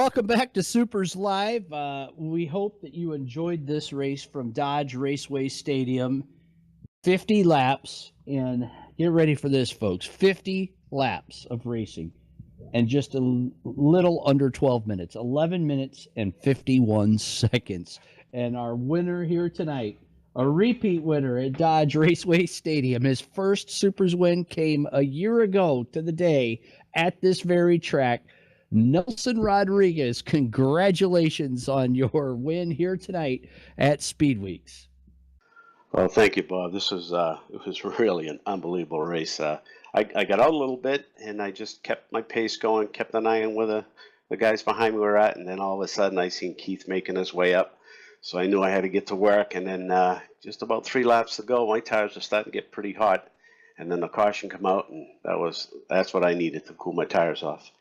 welcome back to Supers Live. We hope that you enjoyed this race from Dodge Raceway Stadium. 50 laps, and get ready for this, folks. 50 laps of racing and just a little under 12 minutes. 11 minutes and 51 seconds. And our winner here tonight, a repeat winner at Dodge Raceway Stadium. His first Supers win came a year ago to the day at this very track. Nelson Rodriguez, congratulations on your win here tonight at Speedweeks. Well, thank you, Bob. This was it was really an unbelievable race. I got out a little bit, and I just kept my pace going, kept an eye on where the guys behind me were at, and then all of a sudden I seen Keith making his way up. So I knew I had to get to work, and then just about 3 laps to go, my tires were starting to get pretty hot, and then the caution come out, and that's what I needed to cool my tires off.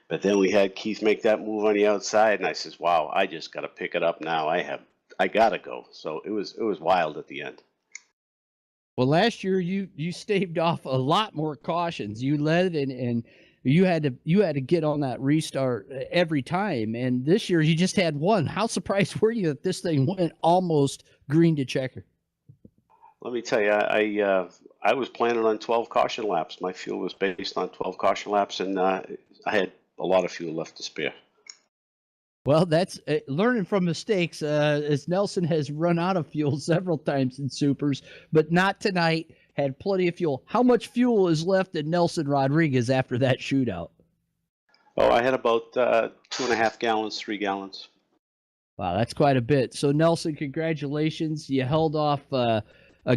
But then we had Keith make that move on the outside, and I says, "Wow, I just got to pick it up now. I got to go." So it was wild at the end. Well, last year you staved off a lot more cautions. You led and you had to get on that restart every time. And this year you just had one. How surprised were you that this thing went almost green to checker? Let me tell you, I was planning on 12 caution laps. My fuel was based on 12 caution laps, and I had a lot of fuel left to spare. Well, that's learning from mistakes, as Nelson has run out of fuel several times in Supers, but not tonight. Had plenty of fuel. How much fuel is left in Nelson Rodriguez after that shootout? Oh, I had about 2.5 gallons, 3 gallons. Wow, that's quite a bit. So, Nelson, congratulations. You held off a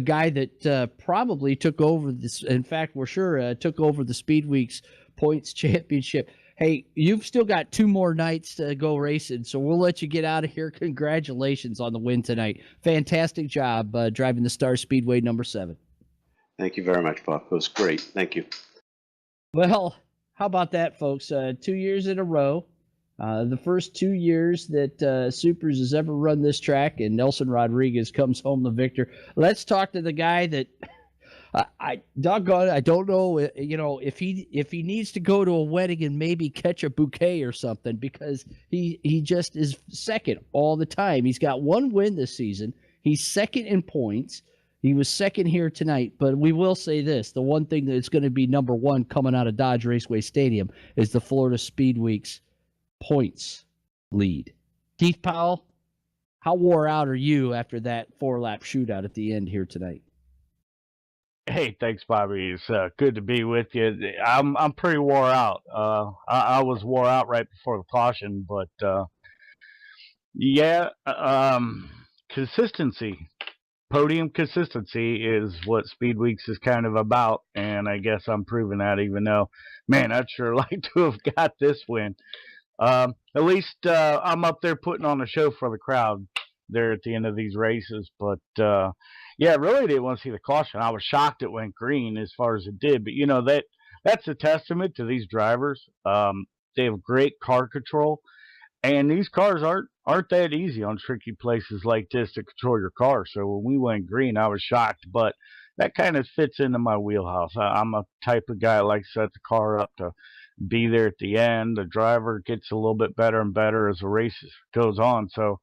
guy that probably took over this. In fact, we're sure took over the Speedweeks points championship. Hey, you've still got 2 more nights to go racing, so we'll let you get out of here. Congratulations on the win tonight. Fantastic job driving the Star Speedway number 7. Thank you very much, Bob. It was great. Thank you. Well, how about that, folks? 2 years in a row. The first 2 years that Supers has ever run this track, and Nelson Rodriguez comes home the victor. Let's talk to the guy that I don't know, if he needs to go to a wedding and maybe catch a bouquet or something, because he just is second all the time. He's got 1 win this season. He's second in points. He was second here tonight, but we will say this: the one thing that's going to be number 1 coming out of Dodge Raceway Stadium is the Florida Speedweeks points lead. Keith Powell, how wore out are you after that 4-lap shootout at the end here tonight? Hey, thanks, Bobby. It's good to be with you. I'm pretty wore out. I was wore out right before the caution, but consistency, podium consistency is what Speedweeks is kind of about, and I guess I'm proving that. Even though, man, I'd sure like to have got this win. At least I'm up there putting on a show for the crowd there at the end of these races, but yeah, I really didn't want to see the caution. I was shocked it went green as far as it did, but that's a testament to these drivers. They have great car control, and these cars aren't that easy on tricky places like this to control your car. So when we went green, I was shocked, but that kind of fits into my wheelhouse. I'm a type of guy that likes to set the car up to be there at the end. The driver gets a little bit better and better as the race goes on. So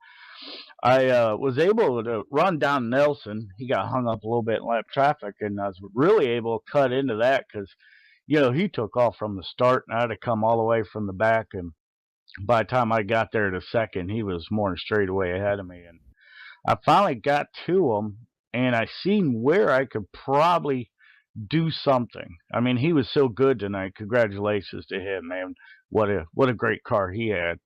I was able to run down Nelson. He got hung up a little bit in lap traffic, and I was really able to cut into that because, he took off from the start, and I had to come all the way from the back. And by the time I got there to second, he was more than straight away ahead of me. And I finally got to him, and I seen where I could probably do something. I mean, he was so good tonight. Congratulations to him, man. What a great car he had.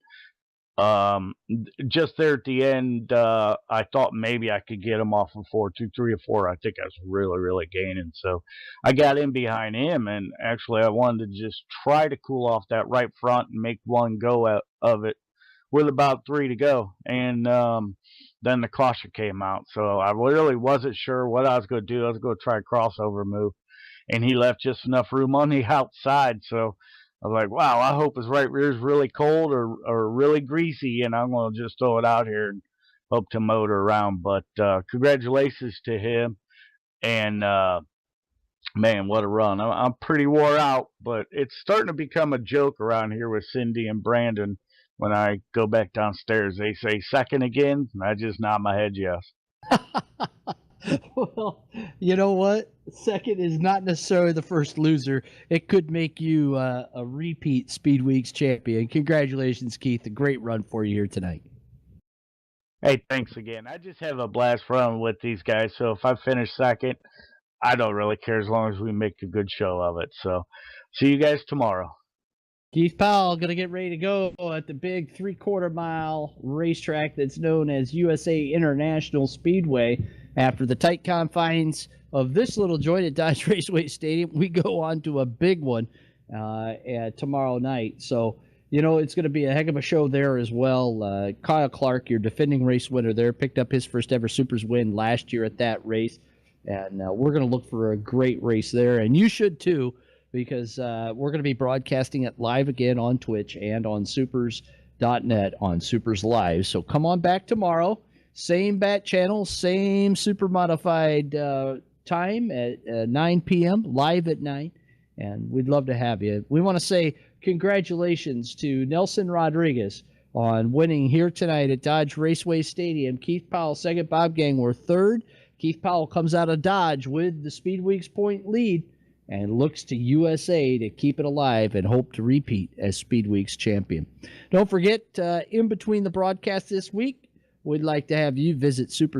Just there at the end, I thought maybe I could get him off of 4.23 or 4. I think I was really, really gaining. So I got in behind him, and actually I wanted to just try to cool off that right front and make one go of it with about 3 to go. And then the caution came out. So I really wasn't sure what I was going to do. I was going to try a crossover move, and he left just enough room on the outside. So I was like, wow, I hope his right rear is really cold or really greasy, and I'm going to just throw it out here and hope to motor around. But congratulations to him. And, man, what a run. I'm pretty wore out, but it's starting to become a joke around here with Cindy and Brandon when I go back downstairs. They say second again. I just nod my head yes. Well, you know what? Second is not necessarily the first loser. It could make you a repeat Speedweeks champion. Congratulations, Keith. A great run for you here tonight. Hey, thanks again. I just have a blast running with these guys. So if I finish second, I don't really care as long as we make a good show of it. So see you guys tomorrow. Keith Powell going to get ready to go at the big 3/4 mile racetrack that's known as USA International Speedway. After the tight confines of this little joint at Dodge Raceway Stadium, we go on to a big one tomorrow night. So, you know, it's going to be a heck of a show there as well. Kyle Clark, your defending race winner there, picked up his first ever Supers win last year at that race. And we're going to look for a great race there. And you should too, because we're going to be broadcasting it live again on Twitch and on supers.net on Supers Live. So come on back tomorrow. Same bat channel, same Supermodified time at 9 p.m., live at 9. And we'd love to have you. We want to say congratulations to Nelson Rodriguez on winning here tonight at Dodge Raceway Stadium. Keith Powell, second. Bob Gangwer, third. Keith Powell comes out of Dodge with the Speedweeks point lead and looks to USA to keep it alive and hope to repeat as Speedweeks champion. Don't forget, in between the broadcast this week, we'd like to have you visit Super